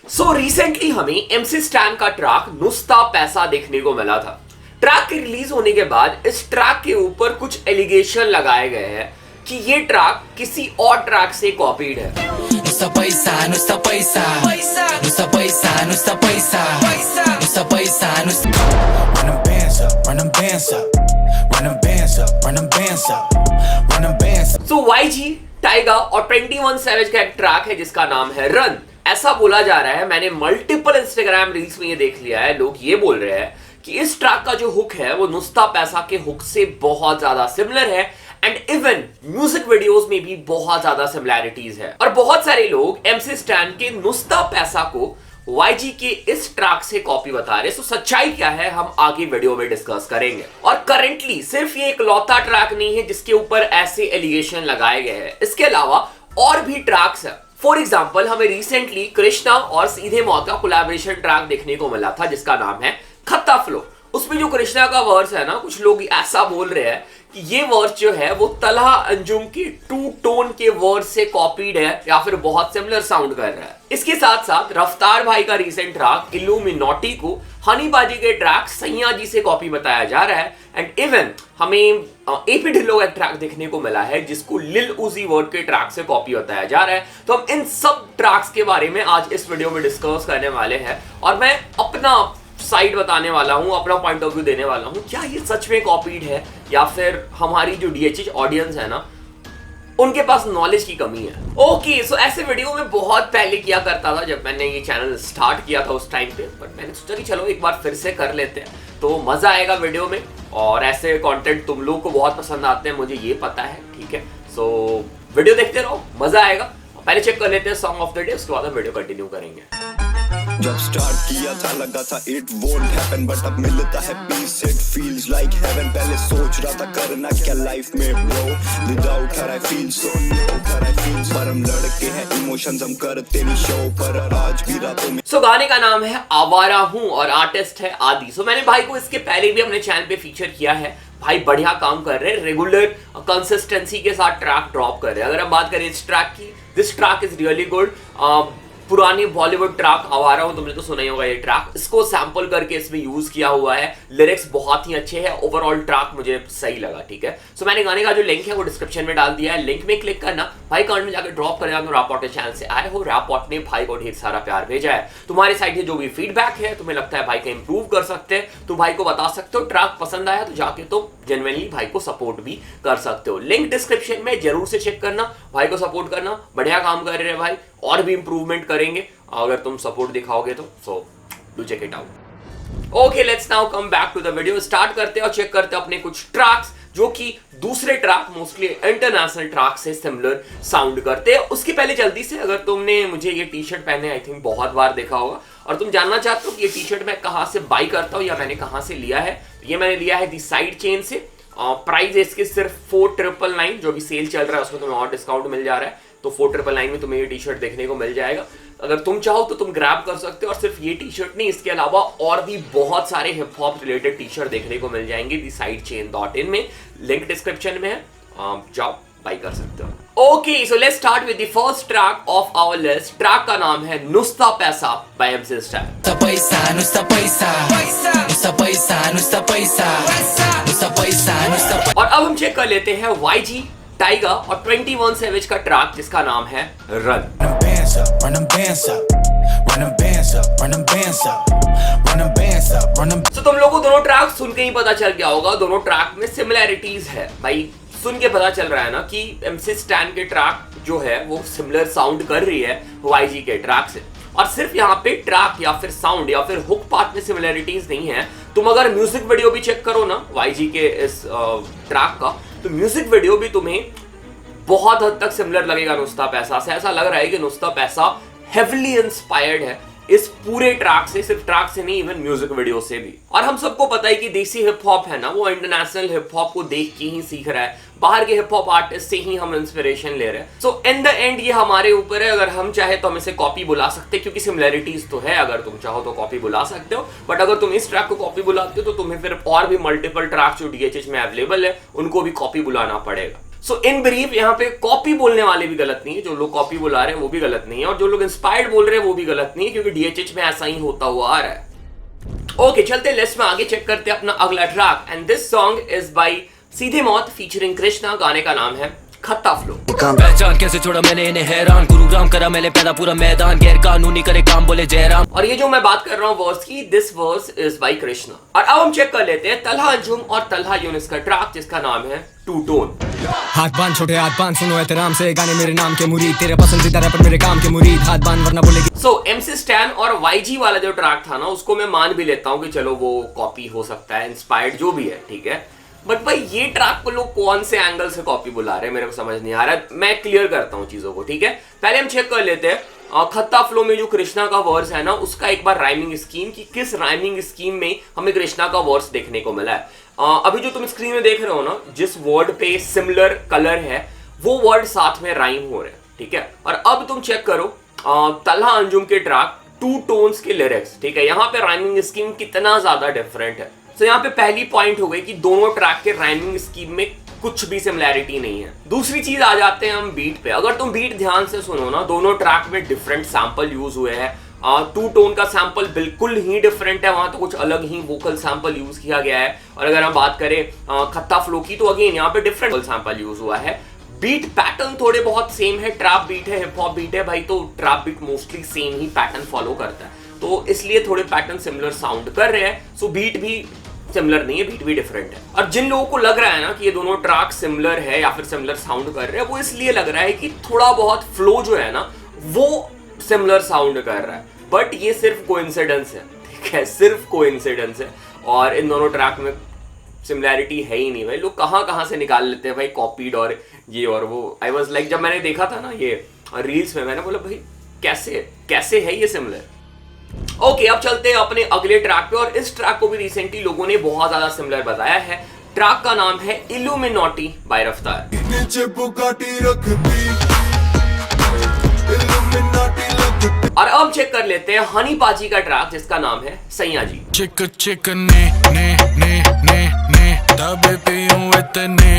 Recently हमें MC stand का track नुस्ता पैसा देखने को मिला था। ट्रैक के रिलीज होने के बाद इस ट्रैक के ऊपर कुछ एलिगेशन लगाए गए हैं कि ये ट्रैक किसी और ट्रैक से कॉपीड है। नुस्ता पैसा नुस्ता पैसा नुस्ता पैसा नुस्ता पैसा नुस्ता पैसा नुस्ता run them bands up run them bands up run them bands up run them bands up run them bands up। So YG, Tyga और 21 सैवेज का एक ट्रैक है जिसका नाम है रन। ऐसा बोला जा रहा है, मैंने मल्टीपल इंस्टाग्राम रील्स में ये देख लिया है, लोग ये बोल रहे हैं कि इस ट्रैक का जो हुक है वो नुस्ता पैसा के हुक से बहुत ज्यादा सिमिलर है एंड इवन म्यूजिक वीडियोस में भी बहुत ज्यादा सिमिलैरिटीज है। और बहुत सारे लोग एमसी स्टैन के नुस्ता पैसा को YG के इस ट्रैक से कॉपी बता रहे। सो सच्चाई क्या है हम आगे वीडियो में डिस्कस करेंगे। और करंटली सिर्फ ये इकलौता ट्रैक नहीं है जिसके ऊपर ऐसे एलिगेशन लगाए गए हैं, इसके अलावा और भी ट्रैक्स है। फॉर एग्जाम्पल हमें रिसेंटली कृष्णा और सीधे मौत का कोलैबोरेशन ट्रैक देखने को मिला था जिसका नाम है खत्ता फ्लो। उसमें जो कृष्णा का वर्स है ना, कुछ लोग ऐसा बोल रहे हैं कि ये वर्स जो है वो तलहा अंजुम के टू टोन के वर्स से कॉपीड है या फिर बहुत सिमिलर साउंड कर रहा है। इसके साथ साथ रफ्तार भाई का रीसेंट ट्रैक इल्यूमिनोटी को हनी बाजी के ट्रैक सैया जी से कॉपी बताया जा रहा है एंड इवन हमें एपी ढिल्लो का ट्रैक देखने को मिला है जिसको लिल उजी वर्ड के ट्रैक से कॉपी बताया जा रहा है। तो हम इन सब ट्रैक्स के बारे में आज इस वीडियो में डिस्कस करने वाले हैं और मैं अपना साइड बताने वाला हूं, अपना पॉइंट ऑफ व्यू देने वाला हूं। क्या ये सच में कॉपीड है या फिर हमारी जो डीएचएच ऑडियंस है ना उनके पास नॉलेज की कमी है। ओके, सो ऐसे वीडियो में बहुत पहले किया करता था जब मैंने ये चैनल स्टार्ट किया था उस टाइम पे, बट मैंने सोचा कि चलो एक बार फिर से कर लेते हैं तो मजा आएगा वीडियो में। और ऐसे कंटेंट तुम लोग को बहुत पसंद आते हैं, मुझे ये पता है, ठीक है। सो वीडियो देखते रहो, मजा आएगा। पहले चेक कर लेते हैं सॉन्ग ऑफ द डे, उसके बाद हम वीडियो कंटिन्यू करेंगे। जब स्टार्ट किया था लगा था it won't happen बट अब मिलता है peace it feels like heaven। पहले सोच रहा था करना क्या लाइफ में bro without her I feel so low पर हम लड़के हैं इमोशंस हम करते नहीं शो पर आज भी रातों में। सो गाने का नाम है आवारा हूं और आर्टिस्ट है आदि। सो मैंने भाई को इसके पहले भी अपने चैनल पे फीचर किया है। भाई बढ़िया काम कर रहे हैं, रेगुलर कंसिस्टेंसी के साथ ट्रैक ड्रॉप कर रहे हैं। अगर हम बात करें इस ट्रैक की, this track is really good. पुरानी बॉलीवुड ट्रैक आवारा हूं, तुमने तो सुना ही होगा ये ट्रैक, इसको सैंपल करके इसमें यूज किया हुआ है। लिरिक्स बहुत ही अच्छे हैं, ओवरऑल ट्रैक मुझे सही लगा, ठीक है। सो मैंने गाने का जो लिंक है वो डिस्क्रिप्शन में डाल दिया है, लिंक में क्लिक करना, भाई कमेंट में जाकर ड्रॉप करना तुम रैपॉट के चैनल से आए हो। रैपॉट ने भाई को ढेर सारा प्यार भेजा है। तुम्हारे साइड से जो भी फीडबैक है तुम्हें लगता है भाई का इंप्रूव कर सकते हैं तो भाई को बता सकते हो। ट्रैक पसंद आया तो जाके तुम जेन्युइनली भाई को सपोर्ट भी कर सकते हो। लिंक डिस्क्रिप्शन में जरूर से चेक करना, भाई को सपोर्ट करना। बढ़िया काम कर रहे हैं भाई, और भी इंप्रूवमेंट करेंगे अगर तुम सपोर्ट दिखाओगे तो। So do check it out. Okay, let's now come back to the video. Start करते हैं और चेक करते हैं अपने कुछ ट्रैक्स जो कि दूसरे ट्रैक मोस्टली इंटरनेशनल ट्रैक से सिमिलर साउंड करते हैं। उसके पहले जल्दी से, अगर तुमने मुझे ये टी शर्ट पहने आई थिंक बहुत बार देखा होगा और तुम जानना चाहते हो कि ये टी शर्ट मैं कहां से बाई करता हूं या मैंने कहां से लिया है, तो ये मैंने लिया है दी साइड चेन से। प्राइस है इसके सिर्फ 4999, जो भी सेल चल रहा है उसमें तुम्हें और डिस्काउंट मिल जा रहा है, तो 4999 में तुम्हें ये टी शर्ट देखने को मिल जाएगा। अगर तुम चाहो तो तुम ग्रैब कर सकते हो। और सिर्फ ये टी शर्ट नहीं, इसके अलावा और भी बहुत सारे hip hop related T shirt देखने को मिल जाएंगे दी sidechain.in में, लिंक डिस्क्रिप्शन में है, जाओ बाई कर सकते हो। Okay, so let's start with the first track of our list. Track का नाम है नुस्ता पैसा बाय एमसी स्टैन। नुस्ता पैसा नुस्ता पैसा नुस्ता पैसा नुस्ता पैसा नुस्ता पैसा नुस्ता। और अब हम चेक कर लेते हैं YG, टाइगा और 21 सैवेज का ट्रैक जिसका नाम है run. run them bands up run them bands up run them bands up run them bands up run them। तो तुम लोगों को दोनों ट्रैक सुन के ही पता चल गया होगा, दोनों ट्रैक में सिमिलैरिटीज है। भाई सुन के पता चल रहा है ना कि एमसी स्टैन के ट्रैक जो है वो सिमिलर साउंड कर रही है YG के ट्रैक से। और सिर्फ यहाँ पे ट्रैक या फिर साउंड या फिर हुक पार्ट में सिमिलैरिटीज नहीं है, तुम अगर म्यूजिक वीडियो भी चेक करो ना YG के इस ट्रैक का, तो म्यूजिक वीडियो भी तुम्हें बहुत हद तक सिमिलर लगेगा नुस्ता पैसा से। ऐसा लग रहा है कि नुस्ता पैसा हेविली इंस्पायर्ड है इस पूरे ट्रैक से, सिर्फ ट्रैक से नहीं, इवन म्यूजिक वीडियो से भी। और हम सबको पता है कि देसी हिप हॉप है ना, वो इंटरनेशनल हिप हॉप को देख के ही सीख रहा है, बाहर के हिप हॉप आर्टिस्ट से ही हम इंस्पिरेशन ले रहे हैं। सो इन द एंड ये हमारे ऊपर है, अगर हम चाहे तो हम इसे कॉपी बुला सकते हैं क्योंकि सिमिलैरिटीज तो है। अगर तुम चाहो तो कॉपी बुला सकते हो, बट अगर तुम इस ट्रैक को कॉपी बुलाते हो तो तुम्हें फिर और भी मल्टीपल ट्रैक जो डीएचएच में अवेलेबल है उनको भी कॉपी बुलाना पड़ेगा। सो इन ब्रीफ यहाँ पे कॉपी बोलने वाले भी गलत नहीं है, जो लोग कॉपी बुला रहे हैं वो भी गलत नहीं है, और जो लोग इंस्पायर्ड बोल रहे हैं वो भी गलत नहीं है, क्योंकि डीएचएच में ऐसा ही होता हुआ आ रहा है। ओके, चलते लिस्ट में आगे, चेक करते हैं अपना अगला track, and this song is by सीधे मौत फीचरिंग कृष्णा। गाने का नाम है खत्ता फ्लो। पहचान कैसे छोड़ा मैंने इन्हें हैरान, गुरुग्राम करा मैंने पैदा पूरा मैदान, गैर कानूनी करे काम बोले जयराम। और ये जो मैं बात कर रहा हूँ वर्स की, this verse is by Krishna. और अब हम चेक कर लेते हैं तलहा अंजुम और तलहा यूनिस का ट्रैक जिसका नाम है टू टोन। हाथ बांध छोटे हाथ बांध, सुनो एहतराम से, गाने मेरे नाम के मुरीद, तेरे पसंदीदा रैपर मेरे काम के मुरीद, हाथ बांध वरना बोलेगी। सो एमसी स्टैन और वाईजी वाला जो ट्रैक था ना, उसको मैं मान भी लेता हूँ कि चलो वो कॉपी हो सकता है, इंस्पायर्ड जो भी है, ठीक है, बट भाई ये ट्रैक को लोग कौन से एंगल से कॉपी बुला रहे हैं मेरे को समझ नहीं आ रहा है। मैं क्लियर करता हूँ चीजों को, ठीक है। पहले हम चेक कर लेते हैं खत्ता फ्लो में जो कृष्णा का वर्स है ना, उसका एक बार राइमिंग स्कीम, कि किस राइमिंग स्कीम में हमें कृष्णा का वर्स देखने को मिला है। अभी जो तुम स्क्रीन में देख रहे हो ना, जिस वर्ड पे सिमिलर कलर है वो वर्ड साथ में राइम हो रहे हैं, ठीक है। और अब तुम चेक करो तलहा अंजुम के ट्रैक टू टोन्स के लिरिक्स, ठीक है, यहाँ पे राइमिंग स्कीम कितना ज्यादा डिफरेंट है। तो यहाँ पे पहली पॉइंट हो गई कि दोनों ट्रैक के राइमिंग स्कीम में कुछ भी सिमिलैरिटी नहीं है। दूसरी चीज आ जाते हैं हम बीट पे। अगर तुम बीट ध्यान से सुनो ना, दोनों ट्रैक में डिफरेंट सैंपल यूज हुए हैं। टू टोन का सैंपल बिल्कुल ही डिफरेंट है, वहां तो कुछ अलग ही वोकल सैंपल यूज किया गया है। और अगर हम बात करें खत्ता फ्लो की, तो अगेन यहाँ पे डिफरेंट सैंपल यूज हुआ है। बीट पैटर्न थोड़े बहुत सेम है, ट्रैप बीट है, हिप हॉप बीट है भाई, तो ट्रैप बीट मोस्टली सेम ही पैटर्न फॉलो करता है, तो इसलिए थोड़े पैटर्न सिमिलर साउंड कर रहे हैं। सो बीट भी सिमिलर नहीं है, बीट भी डिफरेंट है। और जिन लोगों को लग रहा है ना कि ये दोनों ट्रैक सिमिलर है या फिर सिमिलर साउंड कर रहे हैं, वो इसलिए लग रहा है कि थोड़ा बहुत फ्लो जो है ना वो सिमिलर साउंड कर रहा है, बट ये सिर्फ कोइंसिडेंस है, ठीक है, सिर्फ कोइंसिडेंस है। और इन दोनों ट्रैक में सिमिलैरिटी है ही नहीं भाई। लोग कहाँ से निकाल लेते हैं भाई कॉपीड और ये और वो। आई वाज लाइक, जब मैंने देखा था ना ये रील्स में, मैंने बोला भाई कैसे है ये सिमिलर। ओके, अब चलते हैं अपने अगले ट्रैक पे, और इस ट्रैक को भी रिसेंटली लोगों ने बहुत ज्यादा सिमिलर बताया है। ट्रैक का नाम है इल्यूमिनाटी बाय रफ्तार। और अब चेक कर लेते हैं हनी पाजी का ट्रैक जिसका नाम है सैया जी। चिक ने तबे पियूं इतने।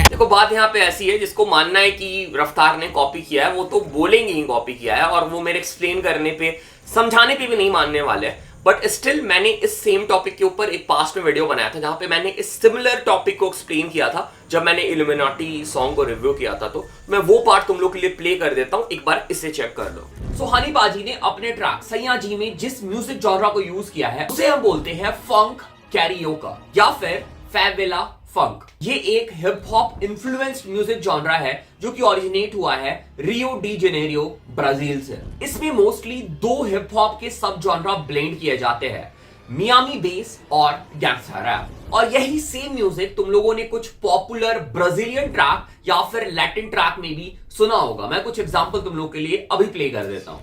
देखो बात यहाँ पे ऐसी है, जिसको मानना है कि रफ्तार ने कॉपी किया है वो तो बोलेंगे ही कॉपी किया है, और वो मेरे एक्सप्लेन करने पे, समझाने पे भी नहीं मानने वाले। बट स्टिल मैंने इस सेम टॉपिक के ऊपर एक पास्ट में वीडियो बनाया था जहां पे मैंने इस सिमिलर टॉपिक को एक्सप्लेन किया था, जब मैंने इल्यूमिनाटी सॉन्ग को रिव्यू किया था। तो मैं वो पार्ट तुम लोग के लिए प्ले कर देता हूं, एक बार इसे चेक कर लो। सो हनी पाजी ने अपने ट्रैक सैया जी में जिस म्यूजिक जॉनरा को यूज किया है उसे हम बोलते हैं फंक कैरियोका या फिर फेवेला फंक। ये एक hip hop influenced music genre है जो कि ओरिजिनेट हुआ है रियो डी जेनेरियो ब्राजील से। इसमें मोस्टली दो हिप हॉप के सब जॉनरा ब्लेंड किए जाते हैं, मियामी बेस और गैंगस्टर रैप। और यही सेम म्यूजिक तुम लोगों ने कुछ पॉपुलर ब्राजीलियन ट्रैक या फिर लैटिन ट्रैक में भी सुना होगा। मैं कुछ एग्जांपल तुम लोग के लिए अभी प्ले कर देता हूं।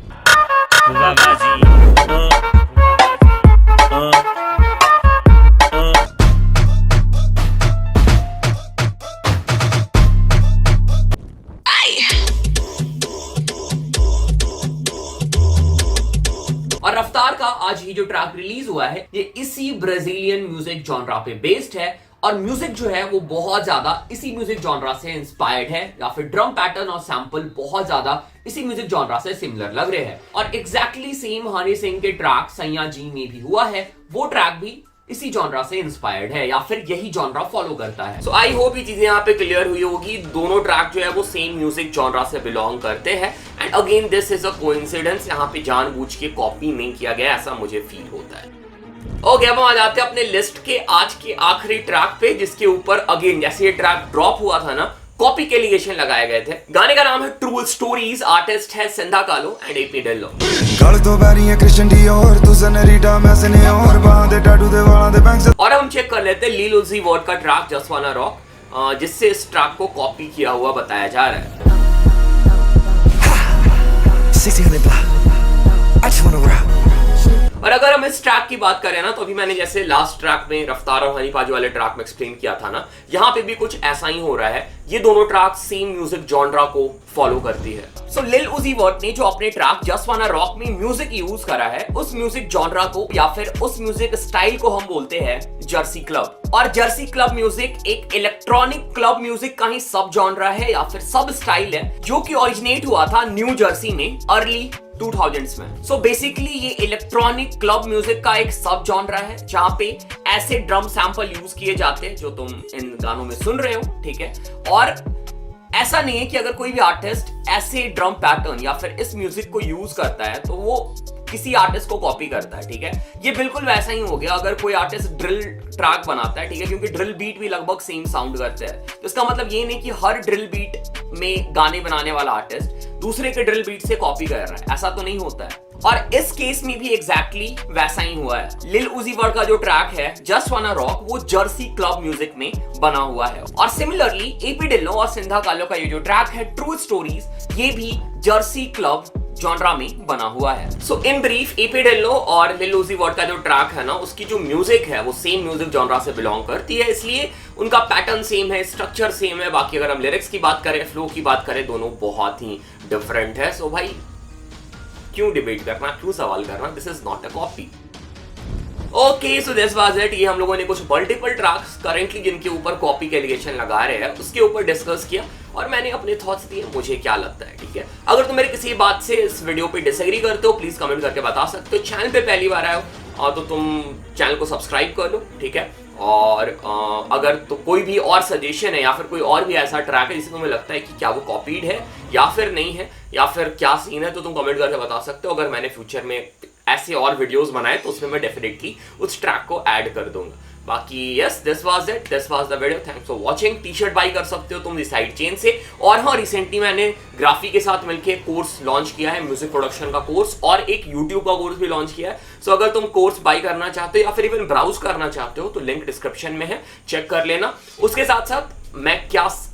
और रफ्तार का आज ही जो ट्रैक रिलीज हुआ है ये इसी ब्राजीलियन म्यूजिक जॉनरा पे बेस्ड है, और म्यूजिक जो है वो बहुत ज्यादा इसी म्यूजिक जॉनरा से इंस्पायर्ड है, या फिर ड्रम पैटर्न और सैंपल बहुत ज्यादा इसी म्यूजिक जॉनरा से सिमिलर लग रहे हैं। और एग्जैक्टली सेम हनी सिंह के ट्रैक सैया जी में भी हुआ है, वो ट्रैक भी इसी जॉनरा से इंस्पायर्ड है या फिर यही जॉनरा फॉलो करता है। सो आई होप ये चीजें यहाँ पे क्लियर हुई होगी। दोनों ट्रैक जो है वो सेम म्यूजिक जॉनरा से बिलोंग करते हैं, and again this is a coincidence, यहाँ पे जानबूझ के कॉपी नहीं किया गया ऐसा मुझे फील होता है। ओके, अब हम आ जाते हैं अपने लिस्ट के आज के आखिरी ट्रैक पे, जिसके ऊपर अगेन जैसे ये ट्रैक ड्रॉप हुआ था ना, कॉपी के एलिगेशन लगाए गए थे। गाने का नाम है ट्रू स्टोरीज, आर्टिस्ट है सिंधा कालो एंड एपी डिल्लो। और हम चेक कर लेते हैं लील उजी वर्ड का ट्रैक जस्ट वाना रॉक, जिससे इस ट्रैक को कॉपी किया हुआ बताया जा रहा है। और अगर हम इस ट्रैक की बात करें ना, तो अभी मैंने जैसे लास्ट ट्रैक में रफ्तार और हनी पाजी वाले ट्रैक में एक्सप्लेन किया था ना, यहाँ पे भी कुछ ऐसा ही हो रहा है। ये दोनों ट्रैक सेम म्यूजिक जॉनरा को फॉलो करती है। सो लिल उजी वर्ट ने जो अपने ट्रैक जस्ट वाना रॉक में म्यूजिक यूज करा है, उस म्यूजिक जॉनरा को या फिर उस म्यूजिक स्टाइल को हम बोलते हैं जर्सी क्लब। और जर्सी क्लब म्यूजिक एक इलेक्ट्रॉनिक क्लब म्यूजिक का ही सब जॉनरा है या फिर सब स्टाइल है, जो कि ओरिजिनेट हुआ था न्यू जर्सी में अर्ली 2000s में। सो बेसिकली ये इलेक्ट्रॉनिक क्लब म्यूजिक का एक सब जॉनरा है, जहां पे ऐसे ड्रम सैंपल यूज किए जाते हैं जो तुम इन गानों में सुन रहे हो, ठीक है। और ऐसा नहीं है कि अगर कोई भी आर्टिस्ट ऐसे ड्रम पैटर्न या फिर इस म्यूजिक को यूज करता है तो वो किसी आर्टिस्ट को कॉपी करता है, ठीक है। ये बिल्कुल वैसा ही हो गया अगर कोई आर्टिस्ट ड्रिल ट्रैक बनाता है, ठीक है, क्योंकि ड्रिल बीट भी लगभग सेम साउंड करते हैं। तो इसका मतलब ये नहीं कि हर ड्रिल बीट में गाने बनाने वाला आर्टिस्ट दूसरे के ड्रिल बीट से कॉपी कर रहा है, ऐसा तो नहीं होता है। और इस केस में भी एग्जैक्टली वैसा ही हुआ है। लिल उजी वर्ट का जो ट्रैक है जस्ट वाना रॉक, वो जर्सी क्लब म्यूजिक में बना हुआ है। और सिमिलरली एपी डिल्लो और सिंधा कालो का ये जो ट्रैक है ट्रू स्टोरीज, ये भी जर्सी क्लब जॉनरा में बना हुआ है। सो इन ब्रीफ एपी डिल्लो और लिल उजी वर्ट का जो ट्रैक है ना, उसकी जो म्यूजिक है वो सेम म्यूजिक जॉनरा से बिलोंग करती है, इसलिए उनका पैटर्न सेम है, स्ट्रक्चर सेम है। बाकी अगर हम लिरिक्स की बात करें, फ्लो की बात करें, दोनों बहुत ही डिफरेंट है। सो भाई क्यों डिबेट करना, क्यों सवाल करना, this is not a copy. Okay, so this was it. ये हम लोगों ने कुछ मल्टीपल ट्रैक्स करेंटली जिनके ऊपर कॉपी के एलिगेशन लगा रहे हैं उसके ऊपर डिस्कस किया और मैंने अपने थॉट्स दिए, मुझे क्या लगता है, ठीक है। अगर तुम मेरे किसी बात से इस वीडियो पे डिसएग्री करते हो, प्लीज कमेंट करके बता सकते हो। चैनल पे पहली बार आए हो तो तुम चैनल को सब्सक्राइब कर लो, ठीक है। और अगर तो कोई भी और सजेशन है या फिर कोई और भी ऐसा ट्रैक है जिसे तुम्हें लगता है कि क्या वो कॉपीड है या फिर नहीं है या फिर क्या सीन है, तो तुम कमेंट करके बता सकते हो। अगर मैंने फ्यूचर में ऐसे और वीडियोस बनाए तो उसमें मैं डेफिनेटली उस ट्रैक को ऐड कर दूंगा। बाकी yes, this was it, this was the video. Thanks for watching. T shirt by कर सकते हो तुम इस साइड चेन से। और हाँ, रिसेंटली मैंने ग्राफी के साथ मिलकर कोर्स लॉन्च किया है, म्यूजिक प्रोडक्शन का कोर्स, और एक यूट्यूब का कोर्स भी लॉन्च किया है। सो अगर तुम कोर्स बाई करना चाहते हो या फिर इवन ब्राउज करना चाहते हो तो लिंक डिस्क्रिप्शन में है, चेक कर लेना। उसके साथ साथ मैं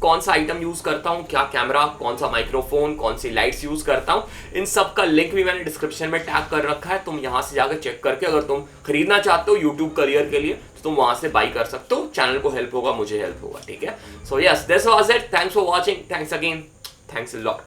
कौन सा आइटम यूज करता हूँ, क्या कैमरा, कौन सा माइक्रोफोन, कौन सी लाइट्स यूज करता हूँ, इन सब का लिंक भी मैंने डिस्क्रिप्शन में टैग कर रखा है। तुम यहाँ से जाकर चेक करके अगर तुम खरीदना चाहते हो यूट्यूब करियर के लिए तो तुम वहां से बाई कर सकते हो। चैनल को हेल्प होगा, मुझे हेल्प होगा, ठीक है। So yes, this was it. Thanks for watching, thanks again, thanks a lot.